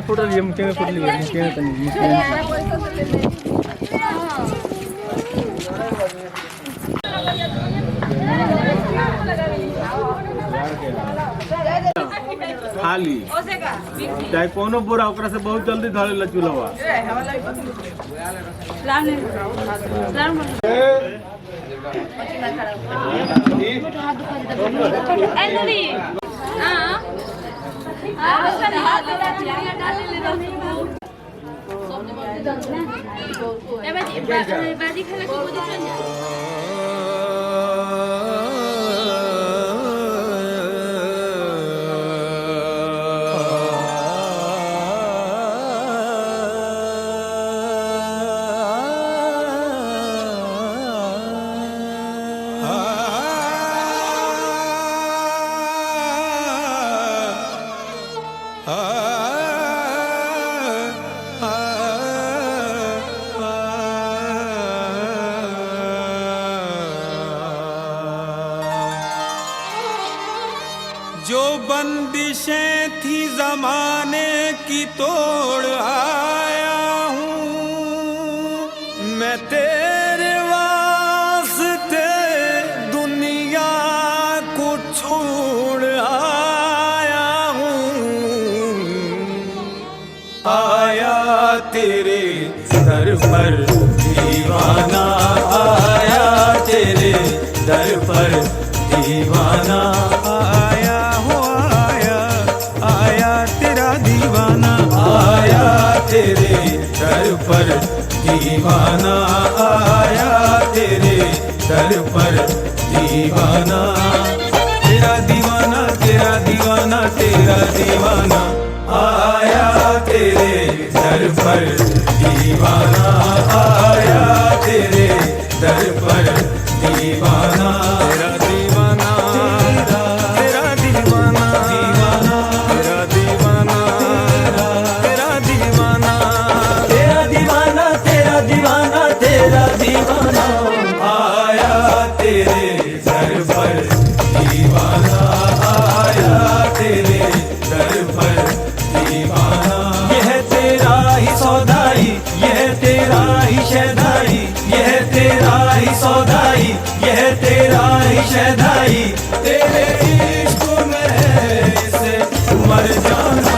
Photo लिए मुझे photo लिए मुझे खाली चाहे कोनो बोरा ओकरा से बहुत जल्दी धरे ला चूल्हा जो बंदिशें थी जमाने की तोड़ आया हूँ मैं तेरे वास्ते दुनिया को छोड़ आया हूँ आया तेरे दर पर दीवाना आया तेरे दर पर दीवाना आया हो आया तेरा दीवाना आया तेरे दर पर दीवाना आया तेरे दर पर दीवाना तेरा दीवाना तेरा दीवाना तेरा दीवाना आया तेरे दर पर दीवाना आया तेरे दर पर दीवाना तेरा दीवाना तेरा दीवाना दीवाना तेरा दीवाना तेरा दीवाना तेरा दीवाना तेरा दीवाना तेरा दीवाना आया तेरे दर पर दीवाना आया तेरे दर पर दीवाना यह तेरा ही सौदाई यह तेरा ही शहदाई यह तेरा ही सौदाई यह तेरा ही शहदाई तेरे इश्क में से मर जाना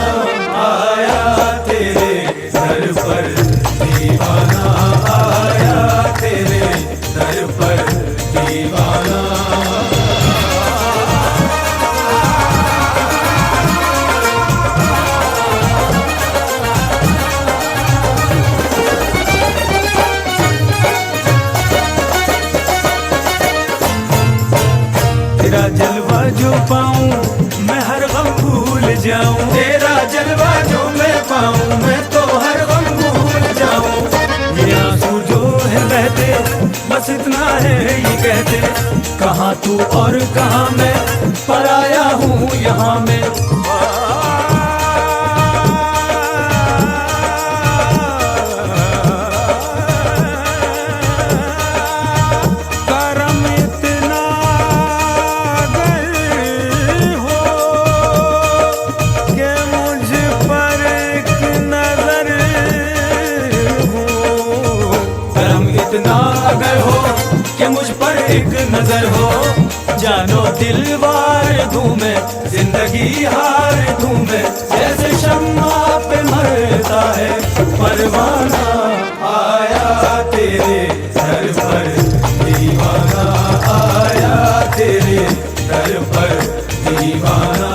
आया तेरे दर पर दीवाना आया तेरे दर पर दीवाना तेरा जलवा जो पाऊं मैं हर गम भूल जाऊं तेरा जलवा जो मैं पाऊं मैं तो हर गम भूल जाऊं ये आंसू जो है बहते बस इतना है ये कहते कहाँ तू और कहाँ मैं पराया हूँ यहाँ मैं अगर हो कि मुझ पर एक नजर हो जानो दिल वार दूं मैं जिंदगी हार दूं मैं जैसे शम्मा पे मरता है परवाना आया तेरे दर पर दीवाना आया तेरे दर पर दीवाना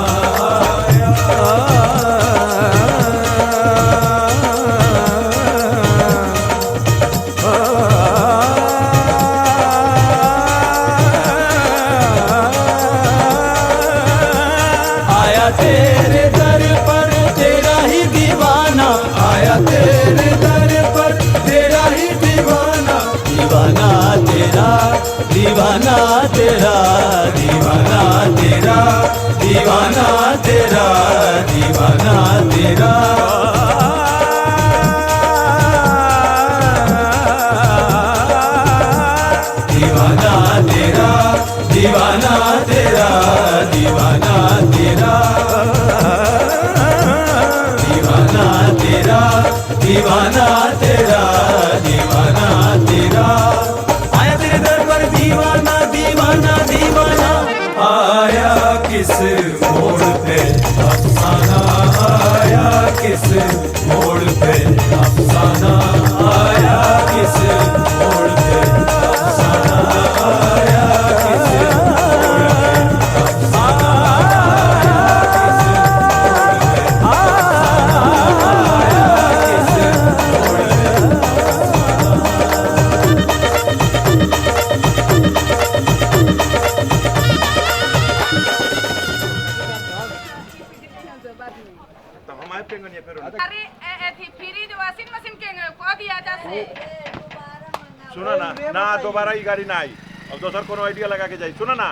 तेरे दर पर तेरा ही दीवाना आया तेरे दर पर तेरा ही दीवाना दीवाना तेरा दीवाना तेरा दीवाना तेरा दीवाना तेरा दीवाना तेरा दीवाना तेरा दीवाना तेरा दीवाना तेरा दीवाना तेरा, दीवाना तेरा। आया तेरे दर पर दीवाना, दीवाना, दीवाना। आया किस मोड़ पे अफसाना, आया किस मोड़ पे अफसाना, आया किस मोड़ पे अफसाना, आया किस मोड़ पे अफसाना, आया किस मोड़ पे तो हम आए पेंगन ये फिर अरे थी फ्रिज वॉशिंग मशीन के को दिया जासे सुनो ना ना दोबारा ये गाड़ी ना आई अब दोसर कोनो आइडिया लगा के जाई सुनो ना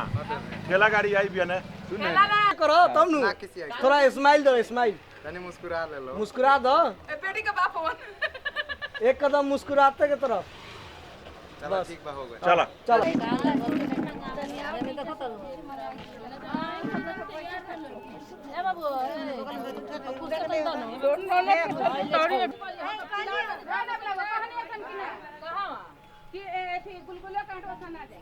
ठेला गाड़ी आई भी है ना सुन ठेला ना करो तब नु थोड़ा स्माइल दो, स्माइल तनी मुस्कुरा ले लो। मुस्कुरा दो बेटी का बाप फोन एक कदम मुस्कुराते के तरफ। चलो ठीक बा हो गया। चला चलो कि थी गुलगुला कांटवा थाना जाए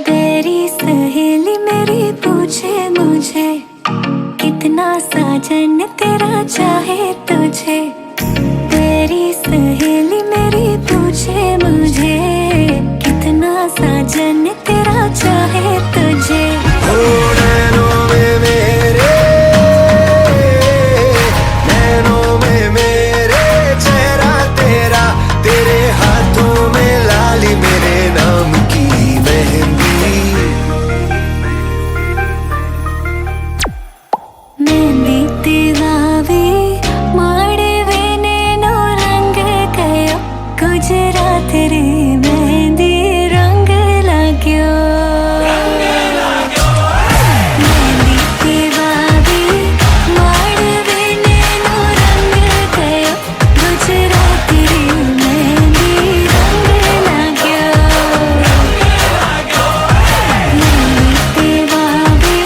तेरी सहेली मेरी पूछे मुझे कितना साजन तेरा चाहे तुझे। तेरी सहेली मेरी पूछे मुझे कितना साजन तेरा चाहे तुझे। नैनों में मेरे, नैनों में मेरे चेहरा तेरा, तेरे हाथों में लाली मेरे नाम की मेहंदी। मेहंदी तेवावे माड़वे नैनो रंग गयो गुजरात रे मेहंदी रंग लाग्यो। मेहंदी तेवावे माड़वे नैनो रंग गयो गुजरात रे मेहंदी रंग लाग्यो। मेहंदी तेवावे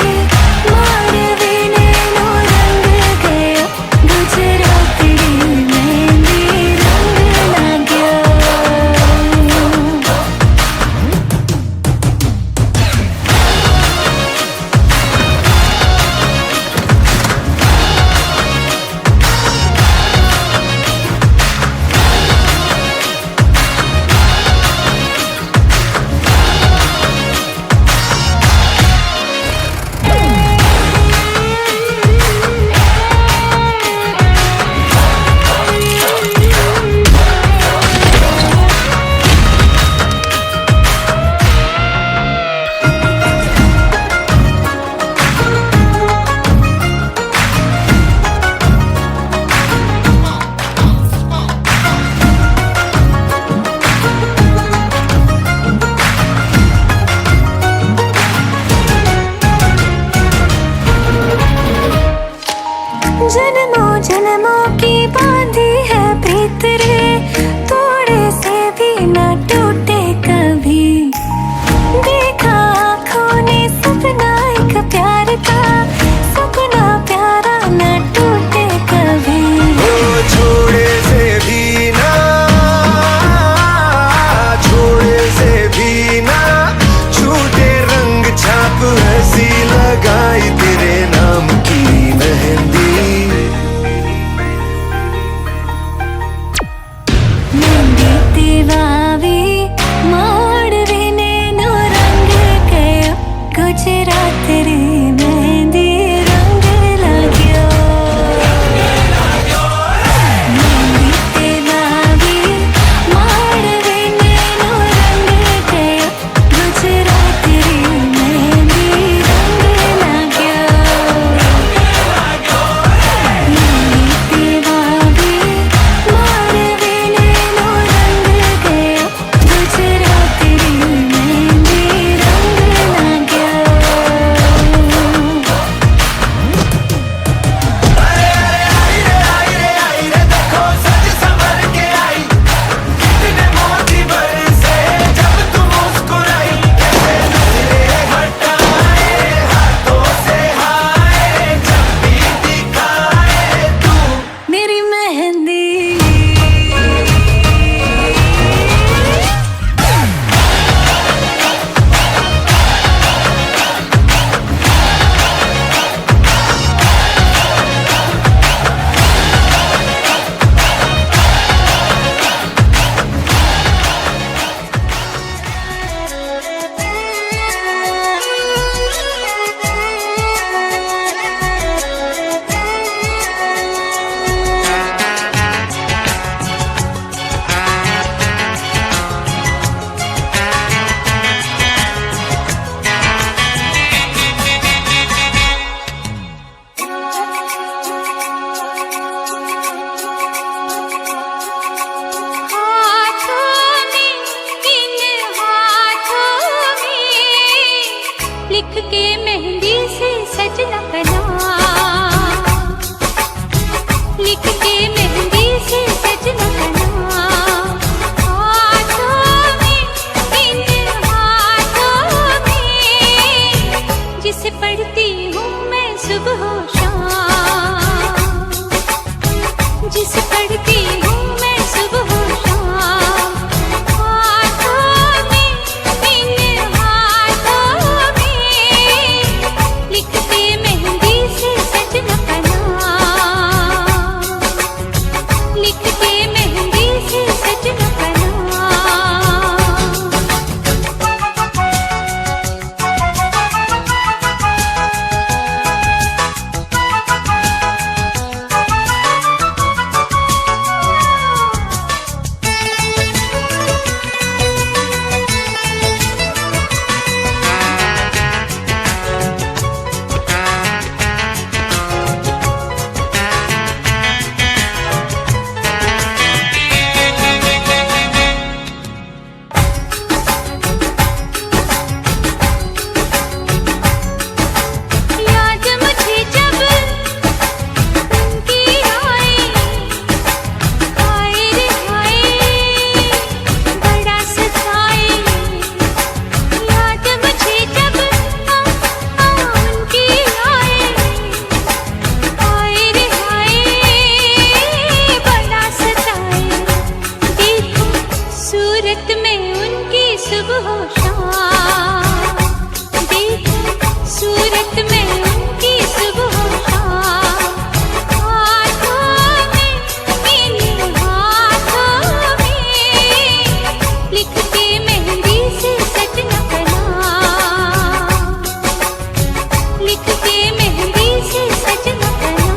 माड़वे नैनो रंग गयो गुजरात रे मेहंदी रंग लाग्यो। जन्मों जन्मों की बांधी है प्रीत रे, थोड़े से भी न टूटे कभी। देखा आँखों ने सपना एक प्यार का, सपना प्यारा न टूटे कभी। ओ छोड़े से भी ना, छोड़े से भी ना छूटे रंग छाप हंसी लगाई तेरे नाम की मेहंदी। सजना का नाम, लिख के मेहंदी से सजना का नाम, हाथों में, इन हाथों में, जिसे पढ़ती हूँ मैं सुबह शाम, जिसे पढ़ती हूँ मैं सुबह शाम, हाथों में, इन हाथों में, लिखते मेहंदी से सजना का नाम, लिखते मेहंदी से सजना का नाम। याद मुझे जब उनकी आए, हाय रे हाय बड़ा सताए, याद मुझे जब उनकी आए, हाय रे हाय बड़ा सताए, देखो सूरत में उनकी सुबह शाम, देखो सूरत में उनकी सुबह शाम, हाथों में, इन हाथों में, लिखते मेहंदी से सजना का नाम, लिखते मेहंदी से सजना का नाम।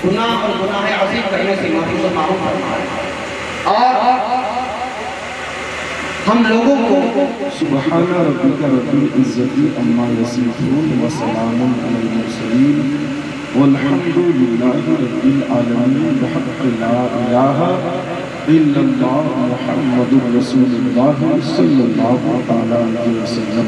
गुनाह और गुनाह अजीम करने से माफी को मालूम और हम लोगों को सुबहान रब्बिका रब्बिल इज्जति अम्मा यसिफून व सलामुन अलल मुरसलीन वल्हम्दुलिल्लाहि रब्बिल आलमीन बिहक़्क़ि ला इलाहा इल्लल्लाह मुहम्मदुर रसूलुल्लाह सल्लल्लाहु तआला अलैहि वसल्लम।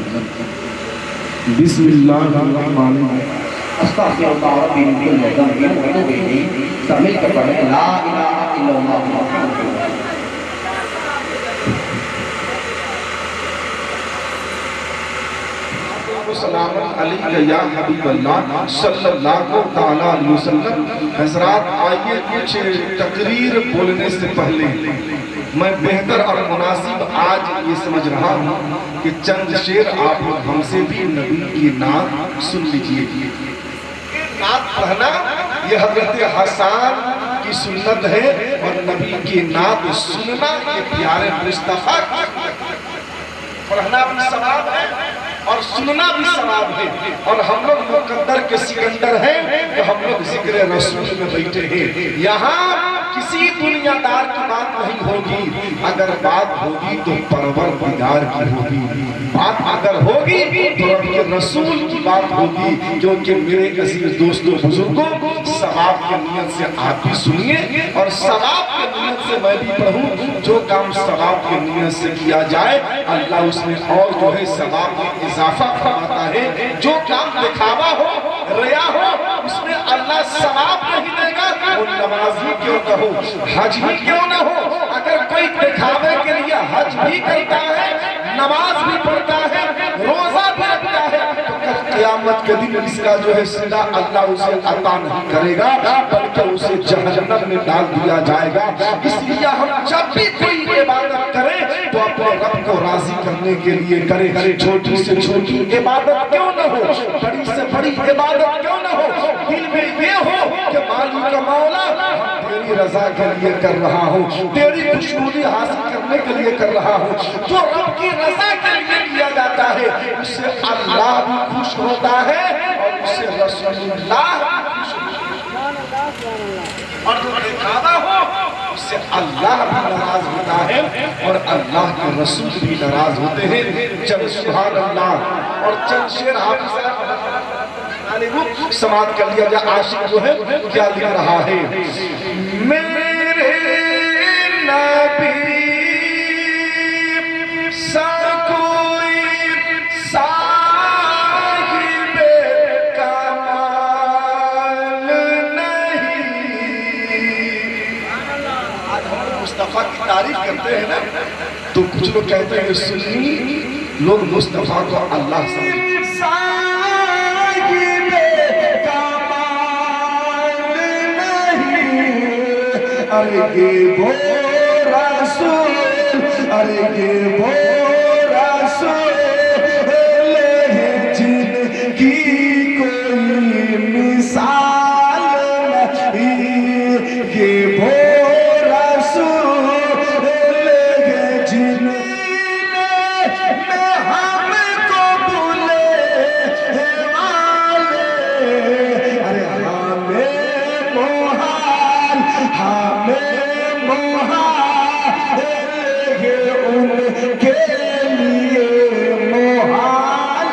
बिस्मिल्लाहिर रहमानिर रहीम। अस्तग़फिरुल्लाह रब्बी मिन कुल्लि ज़ंबिन व अतूबु इलैहि। सब मिलकर पढ़ें ला इलाहा इल्लल्लाह मुहम्मदुर सलामुन अलैका या हबीबल्लाह सल्लल्लाहु तआला अलैहि वसल्लम। हज़रात आइए कुछ तकरीर बोलने से पहले मैं बेहतर और मुनासिब आज ये समझ रहा हूँ कि चंद शेर आप हमसे भी नबी की नात सुन लीजिए। नात पढ़ना यह हज़रत हसन की सुन्नत है और नबी की नात सुनना ये प्यारे मुस्तफा पढ़ना भी सवाब है और सुनना भी सवाब है। और हम लोग मुकद्दर के सिकंदर हैं तो हम लोग जिक्र रसूल में बैठे हैं। यहाँ किसी दुनियादार की बात नहीं होगी, अगर बात होगी तो परवरदिगार की होगी, बात अगर होगी तो रब के रसूल की बात होगी। क्योंकि मेरे अजीज दोस्तों बुजुर्गों, सवाब की नियत से आप भी सुनिए और सवाब की नियत से मैं भी पढ़ूं। जो काम सवाब की नियत से किया जाए अल्लाह उसमें और जो है सवाब में इजाफा फरमाता है। जो काम दिखावा हो, रिया हो, उसमें अल्लाह सवाब नहीं देगा। वो नमाज ही क्यों न हो, हज ही क्यों न हो, अगर कोई दिखावे के लिए हज भी करता है, नमाज भी पढ़ता है, रोजा भी रखता है, तो क़यामत के दिन इसका जो है सिला अल्लाह उसे अता नहीं करेगा, बल्कि उसे जहन्नम में डाल दिया जाएगा। इसलिए हम जब भी कोई इबादत करें तो अपने रब को राजी करने के लिए करें। छोटी से छोटी इबादत क्यों न हो, बड़ी से बड़ी इबादत क्यों न हो, दिल में ये हो कि मालिक मौला तेरी रजा के लिए कर रहा हूँ, तेरी खुशनुदी हासिल करने के लिए कर रहा हूँ। जो रब की रजा के लिए किया जाता है उससे अल्लाह भी खुश होता है और उससे रसूलुल्लाह और जो दिखावा हो उससे अल्लाह भी नाराज होता है और अल्लाह के रसूल भी नाराज होते हैं। जब सुभान अल्लाह और चंद शेर हाफिज़ समाप्त कर लिया जाए। आशिक जो है क्या लिख रहा है, मेरे मुस्तफ़ा की तारीफ करते हैं ना, तो कुछ लोग कहते हैं सुन्नी लोग मुस्तफ़ा को अल्लाह अरे ये वो रसूल, अरे ये वो रसूल है जिनकी कोई मिसाल नहीं, ये वो रसूल है जिनने हमको बुले वाले, अरे हमें मोहाल, हमें मोहाल उनके लिए मोहाल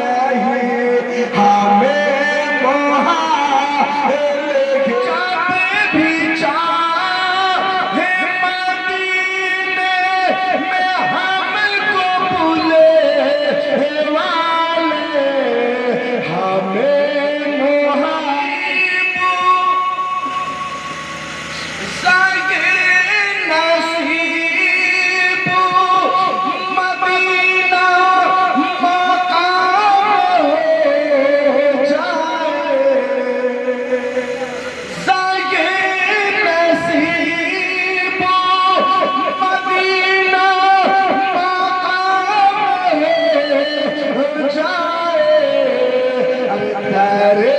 नहीं, हमें मोहाल भी चाहे मदीने में हमको बुले वाले, हमें मोहाल सागे नसीब मदीना मकाम हो जाए, सागे नसीब मदीना मकाम हो जाए, अरे तारे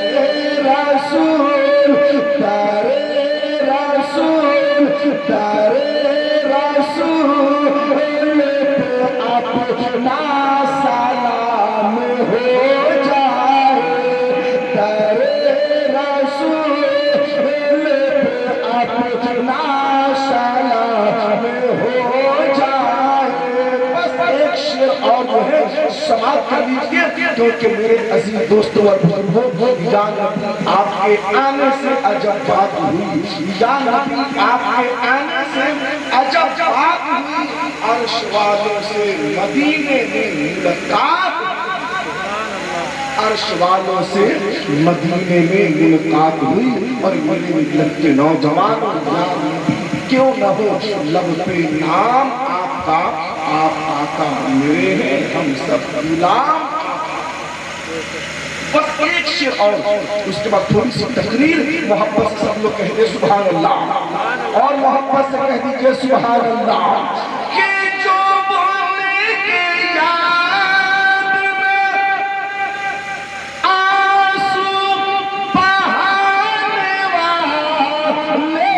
रसूल, तारे रसूल, तारे रसूल अपना सलाम हो जाए, तारे रसूल अपना सलाम हो जाए। बस एक शेर और जो है समाप्त कर लीजिए, क्योंकि मेरे अजीज दोस्तों और बुजुर्गों, जान आपके आने से अजब बात हुई, जान आपके आने से अजब बात हुई, अर्श वालों से मदीने में मुलाकात, अर्श वालों से मदीने में मुलाकात हुई, और मेरे लड़के नौजवानों क्यों न हो लब पे नाम आपका, आप आका मेरे हैं, हम सब गुलाम। बस एक शेर और उसके बाद थोड़ी सी तकरीर, मोहब्बत से सब लोग कह दे सुभान अल्लाह, और मोहब्बत से कह दीजिए सुभान अल्लाह। कि जो बोले के याद में आंसू बहाने वाले,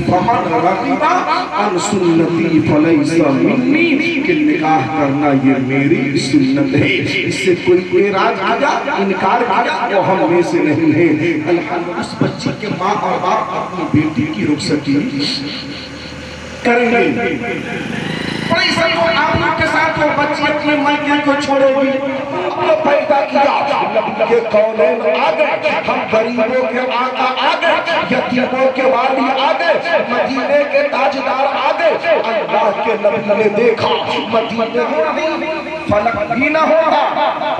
फमन रग़िबा अन सुन्नती फलैसा मिन्नी, कि निकाह करना ये मेरी सुन्नत है, इससे कोई एराज किया, इनकार किया, वो हम में से नहीं है। अल्हम्दुलिल्लाह उस बच्चे के माँ और बाप अपनी बेटी की रुखसती करेंगे, पैसा तो आप के साथ वो बच्ची अपने मायके को छोड़ेगी, अपने पैदा किया के कौनैन आ गए, हम गरीबों के आका आ गए, यतीमों के वाली आ गए, मदीने के ताजदार आ गए। अल्लाह के नबी ने देखा मदीने में फलक भी न होगा,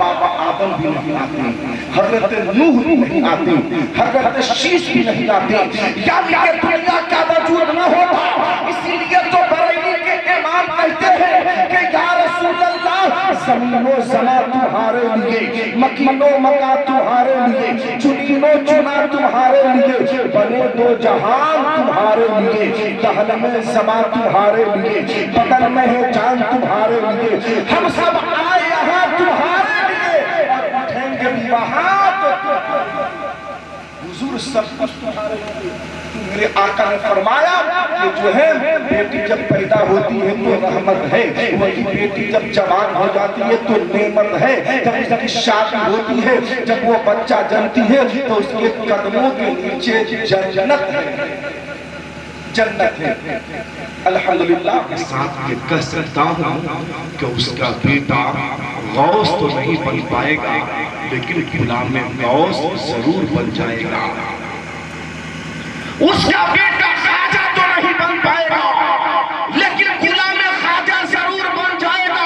बाबा आदम भी नहीं आते, हजरत नूह भी नहीं आते, हजरत शीश भी नहीं आते, यानी कि दुनिया का वजूद न होता। इसीलिए तो बरेली के इमाम कहते हैं कि या रसूल अल्लाह, ज़मीनो ज़मा तुम्हारे लिए, मकीनो मका तुम्हारे लिए, चुनीनो चुना तुम्हारे लिए, बने दो जहान तुम्हारे लिए, दहन में ज़मा तुम्हारे लिए, बदन में है जान तुम्हारे लिए, हम सब आए यहाँ तुम्हारे लिए, और उठेंगे भी वहाँ तो हुजूर सब कुछ तुम्हारे लिए। मेरे आका ने फरमाया कि जो है बेटी जब पैदा होती है तो रहमत है, वही बेटी जब जवान हो जाती है तो नेमत है, जब उसकी शादी होती है, जब वो बच्चा जन्मती है तो उसके कदमों के नीचे जन्नत है, जन्नत है। अल्हम्दुलिल्लाह के साथ ये कह सकता हूँ कि उसका बेटा गौस तो नहीं बन पाएगा, लेकिन गुलाम गौस जरूर बन जाएगा। उसका बेटा ख्वाजा तो नहीं बन पाएगा, लेकिन गुलाम ख्वाजा जरूर बन जाएगा।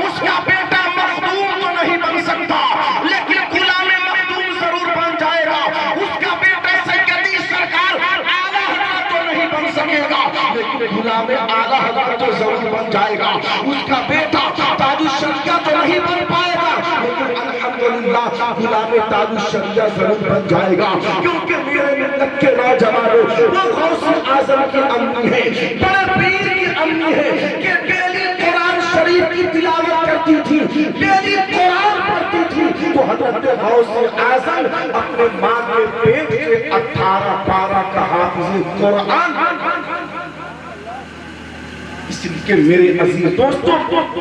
उसका बेटा मखदूम तो नहीं बन सकता, लेकिन गुलाम मखदूम जरूर बन जाएगा। उसका बेटा सैयदी सरकार आला तो नहीं बन सकेगा, लेकिन गुलाम आला हजरत तो जरूर बन जाएगा। उसका बेटा ताजुश्शरिया तो नहीं बन पाएगा, लेकिन अल्हम्दुलिल्लाह गुलाम ताजुश्शरिया जरूर बन जाएगा। क्योंकि मेरे मिल्लत के नौजवानों वो गौसे आज़म की अम्मी है, बड़े पीर की अम्मी है कि डेली कुरान शरीफ की तिलावत करती थी, डेली कुरान पढ़ती थी। तो हजरत गौसे आज़म अपने माँ के पेट से 18 पारा का हाफिज़ कुरान। इसलिए मेरे अजीज दोस्तों,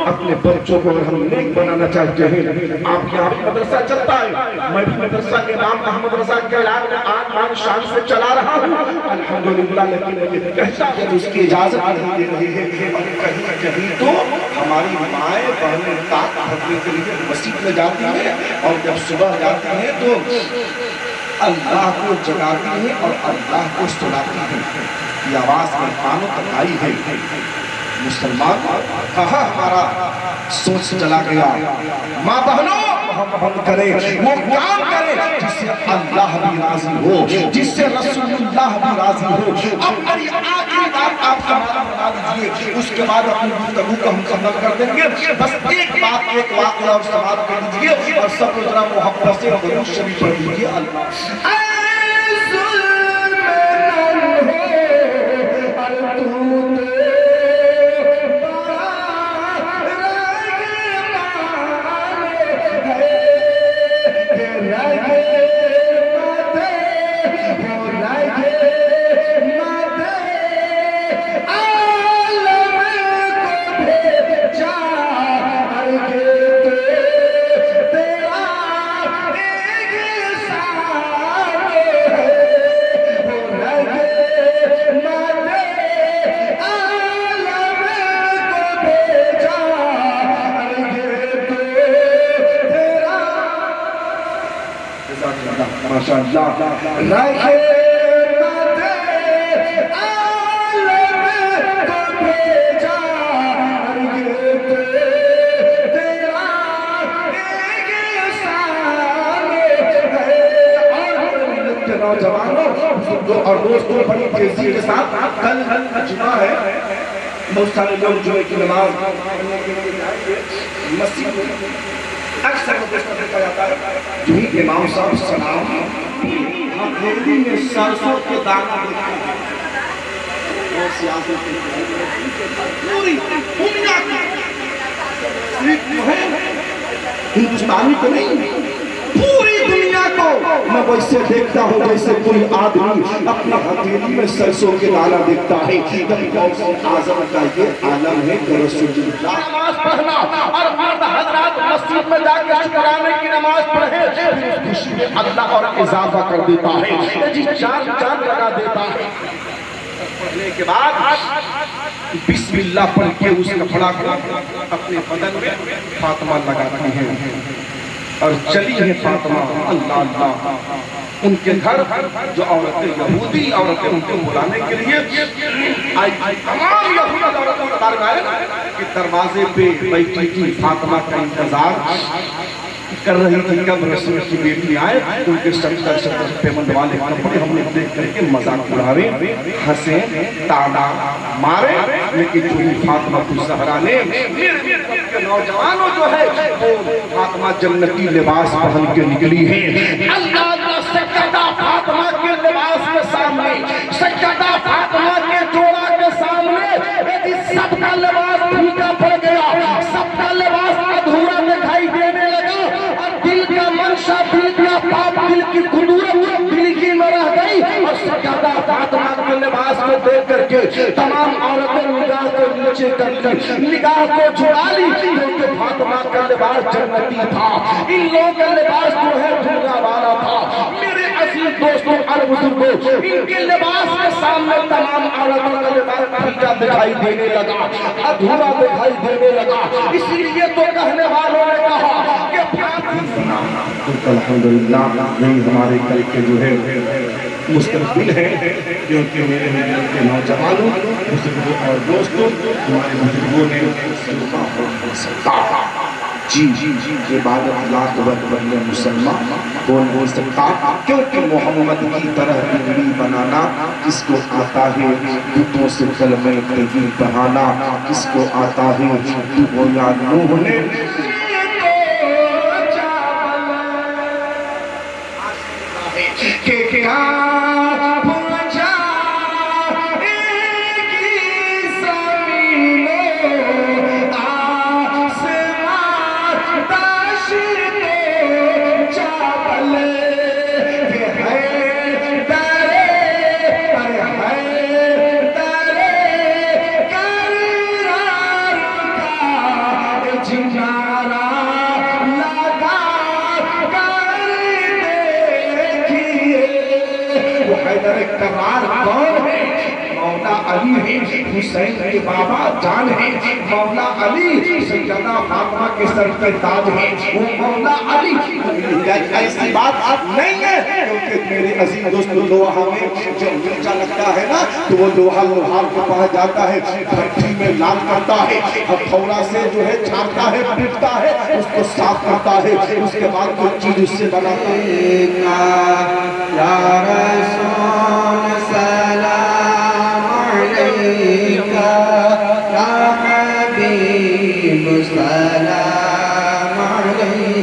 अपने बच्चों को अगर हम नेक बनाना चाहते हैं, आप यहाँ भी मदरसा चलता है, मैं भी मदरसा इमाम मोहम्मद रजा के ऐलान में आन मान शान से चला रहा हूँ अल्हम्दुलिल्लाह। लेकिन मुझे कहता है उसकी इजाजत नहीं दे रही है। और कहीं कहीं तो हमारी माएँ बहनें ताक भरने के लिए मस्जिद में जाती हैं, और जब सुबह जाती हैं तो अल्लाह को जगाती हैं और अल्लाह को सुनाती हैं। ये आवाज़ में कानों तक आई है। मुसलमान कहाँ हमारा सोच चला गया। माँ बहनों, हम करें वो काम करें जिससे अल्लाह भी राजी हो, जिससे रसूलुल्लाह भी राजी हो। अब मेरी आखिरी बात आप हमारा बता दीजिए, उसके बाद अपनी गुफ्तगू को हम खत्म कर देंगे। बस एक बात, एक वाक़या और सवाल कर दीजिए, और सब जरा मोहब्बत से दुरूद शरीफ पढ़ लीजिए। अल्लाह और दोस्तों, बड़ी तेजी के साथ कल जुमा है, बहुत सारे लोग जुमे की नमाज मस्जिद में अक्सर देखा जाता है। जो ही इमाम साहब सलाम हम हिंदी में सरसों के दाना देखते हैं, और सियासत पूरी दुनिया हिंदुस्तानी को नहीं, पूरी दुनिया को मैं वैसे देखता हूँ जैसे कोई आदमी अपनी हथेली में सरसों के दाना देखता है। आज़म का ये आलम है कि रसूलुल्लाह नमाज पढ़ना और मर्द हज़रात मस्जिद में जाकर शुक्राने की नमाज पढ़े, खुशी में अल्लाह और इजाफा कर देता है, जी जान जान लगा देता है। पढ़ने के बाद बिस्मिल्लाह पढ़ के उस कपड़ा को अपने बदन में फातिमा लगाती है और चली है फातिमा अल्लाह अल्लाह। उनके घर जो औरतें यहूदी औरतें उनको बुलाने के लिए आई, तमाम यहूदी औरतें के दरवाजे पे बैठी थी, फातिमा का इंतजार कर रही थी कब रसूल की बेटी आए, उनके सत्तर पेमेंट वाले कपड़े हमने देख करके मजाक उड़ावे, हंसे, ताना मारे। लेकिन जो फातिमा ज़हरा ने नौजवानों जो है वो फातिमा जन्नती लिबास पहन के निकली है। अल्लाह का सज्जदा फातिमा के लिबास के सामने, सज्जदा फातिमा के जोड़ा के सामने यदि सबका लिबास फीका पड़ गया, सबका लिबास अधूरा दिखाई देने लगा, और दिल का मंशा, दिल का पाप, दिल की कुदूरत दिल की में रह गई, और सज्जदा फातिमा के लिबास को देख करके तमाम औरतें निगाह को नीचे कर ली, निगाह को छुड़ा ली, क्योंकि फातिमा का लिबास जन्नती था, इन लोगों का लिबास जो है दुनिया वाला था। मेरे अजीज दोस्तों और बुजुर्गों, इनके लिबास के सामने तमाम औरतों का लिबास फीका दिखाई देने लगा, अधूरा दिखाई देने लगा। इसीलिए तो कहने वालों ने कहा कि अल्हम्दुलिल्लाह नहीं हमारे कल के जो है मुस्तकबिल है, क्योंकि मेरे के नौजवानों, बुजुर्गों और दोस्तों, हमारे बुजुर्गों ने जी इबादत लाख बदले मुसलमान बोल नहीं सकता, क्योंकि मोहम्मद की तरह बिगड़ी बनाना किसको आता है, दूतों से कलमे तहजीब बहाना किसको आता है, वो या नूह ने हुसैन के बाबा जान है, मौला अली सैयदा फातिमा के सर पे ताज है, वो मौला अली ऐसी बात नहीं है, क्योंकि मेरे अजीज दोस्त लोहा में जब ऊंचा लगता है ना तो वो लोहा लोहार के पास जाता है, भट्टी में लाल करता है, हथौड़ा से जो है छापता है, पीटता है, उसको साफ करता है, उसके बाद कोई चीज उससे बनाता सलाम अलैका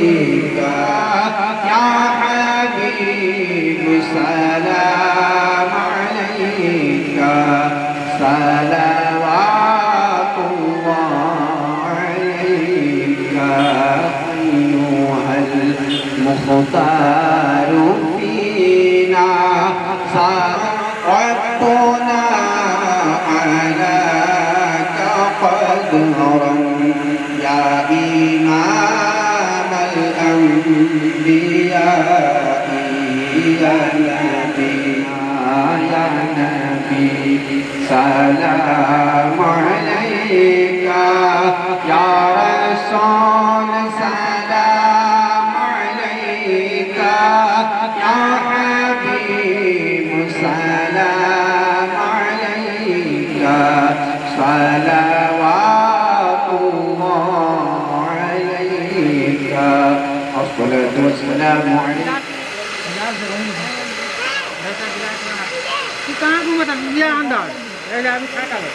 या रसूल सलाम अलैका या हबीब सलाम अलैका सलवातुल्लाह अलैका अस्सलातु वस्सलामु अलैका। कहाँ घूमता ये अंदर अभी खाता है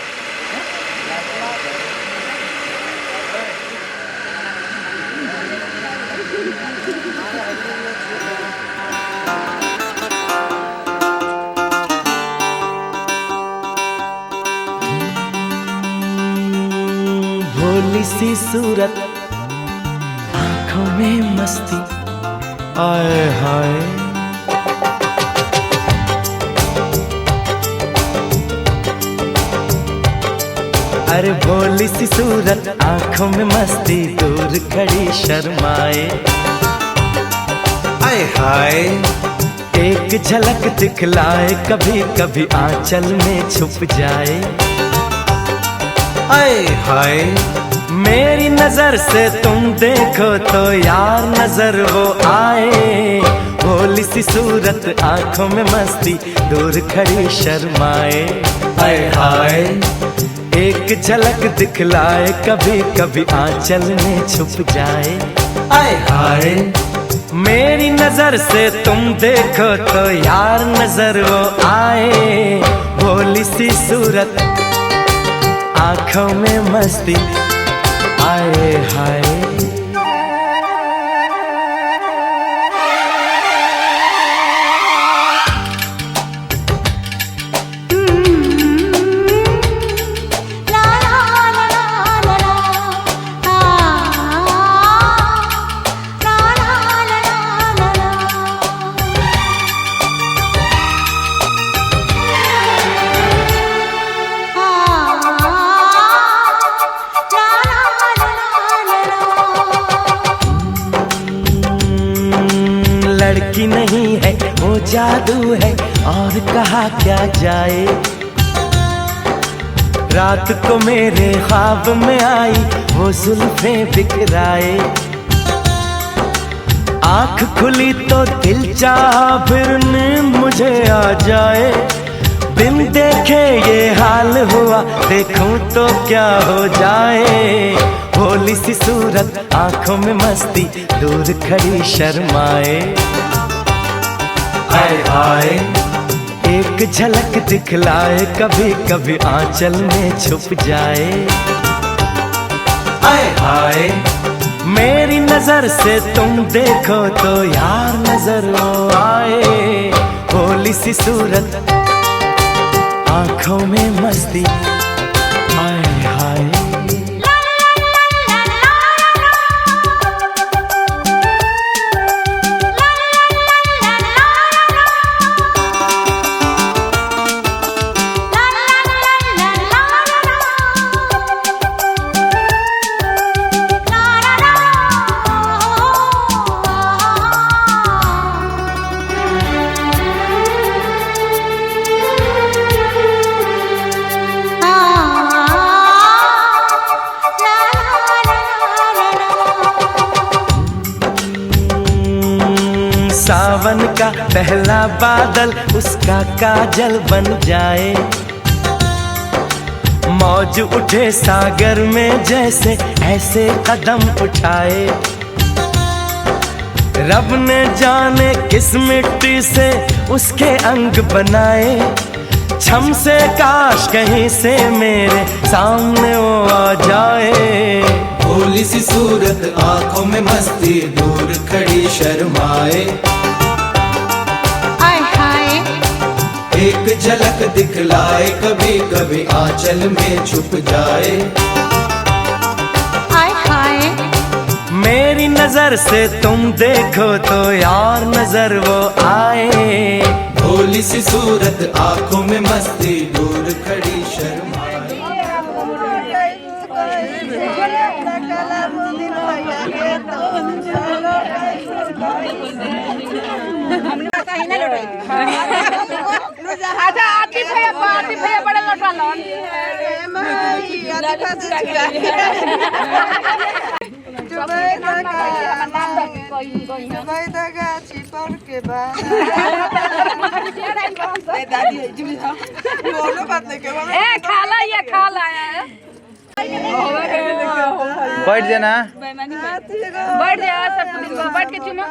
भोली सी सूरत आंखों में मस्ती आए हाय, अरे भोली सी सूरत आंखों में मस्ती, दूर खड़ी शर्माए आए हाय, एक झलक दिखलाए कभी कभी आंचल में छुप जाए आए हाय, मेरी नजर से तुम देखो तो यार नजर वो आए, भोली सी सूरत आंखों में मस्ती, दूर खड़ी शर्माए आए हाय, एक झलक दिखलाए कभी कभी आंचल में छुप जाए आए हाय, मेरी नजर से तुम देखो तो यार नजर वो आए, भोली सी सूरत आंखों में मस्ती आए हाय। लड़की नहीं है वो जादू है और कहा क्या जाए, रात को मेरे ख्वाब में आई वो जुल्फें बिखराए, आँख खुली तो दिल चाहा फिर नींद मुझे आ जाए, बिन देखे ये हाल हुआ देखूं तो क्या हो जाए, भोली सी सूरत आंखों में मस्ती, दूर खड़ी शर्माए। हाय हाय एक झलक दिखलाए, कभी कभी आंचल में छुप जाए। हाय हाय मेरी नजर से तुम देखो तो यार नजर वो आए। भोली सी सूरत आंखों में मस्ती, हाय हाय। सावन का पहला बादल उसका काजल बन जाए। मौज उठे सागर में जैसे ऐसे कदम उठाए। रब ने जाने किस मिट्टी से उसके अंग बनाए। छम से काश कहीं से मेरे सामने वो आ जाए। भोली सी सूरत आंखों में मस्ती, दूर खड़ी शर्माए। एक झलक दिखलाए, कभी कभी आंचल में छुप जाए। हाय हाय मेरी नजर से तुम देखो तो यार नजर वो आए। भोली सी सूरत आंखों में मस्ती, दूर खड़ी शर्माए। अच्छा आती भैया बड़े लौटा लोन खाला ये खाला बैठ जाना, बैठ जा सब बैठ के चुमा।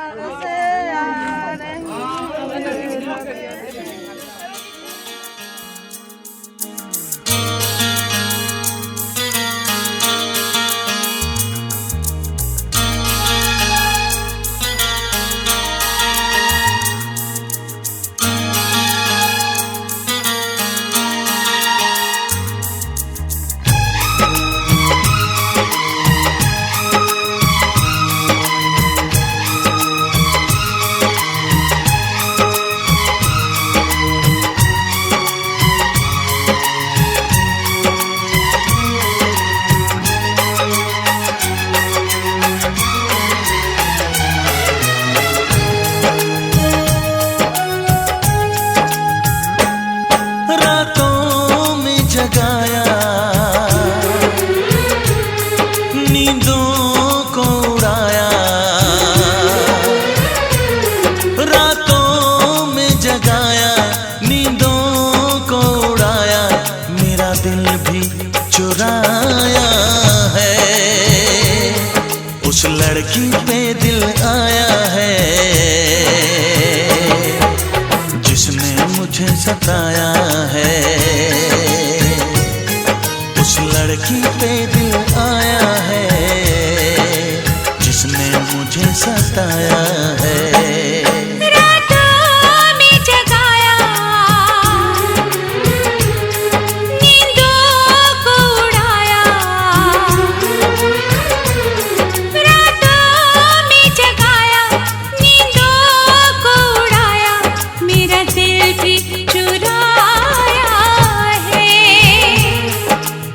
उस लड़की पे दिल आया है जिसने मुझे सताया है। उस लड़की पे दिल आया है जिसने मुझे सताया है।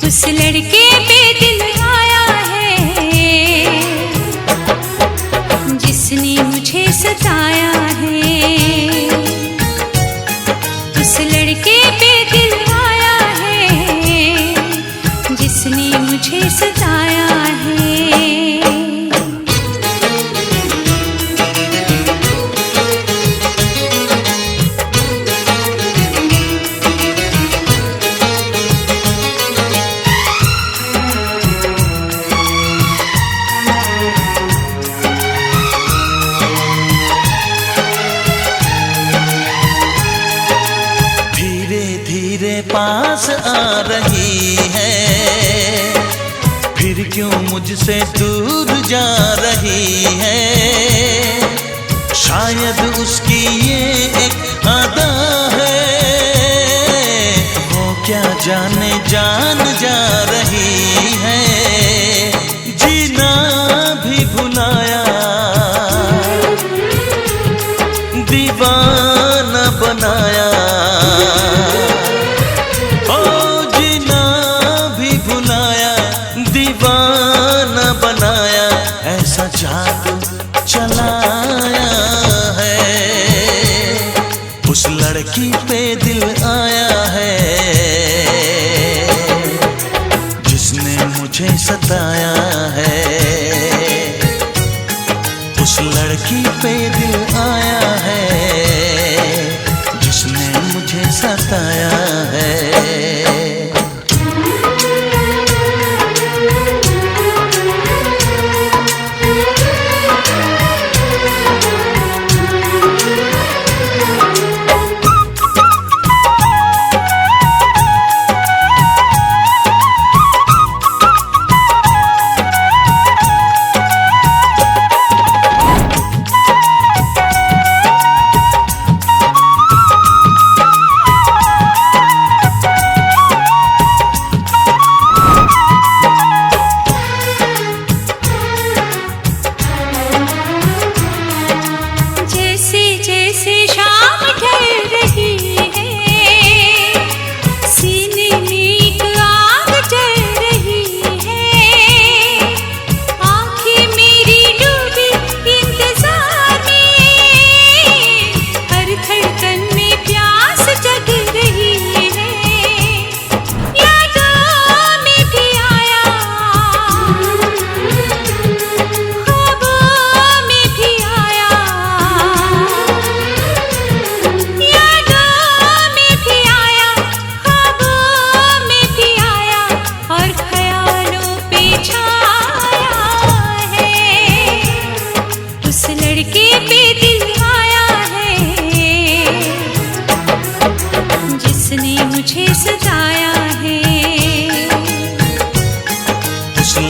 उस लड़के पे दिल आया है जिसने मुझे सताया है। उस लड़के पे दिल आया है जिसने मुझे सताया है। क्यों मुझसे दूर जा रही है। शायद उसकी ये एक अदा है, वो क्या जाने जान जा रही है। जीना भी भुलाया, दीवाना बनाया। ओ जीना भी भुलाया, दीवाना बनाया। ऐसा जादू चलाया है, उस लड़की पे दिल आया है जिसने मुझे सताया है। उस लड़की पे दिल आया है जिसने मुझे सताया है।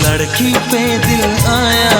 लड़की पे दिल आया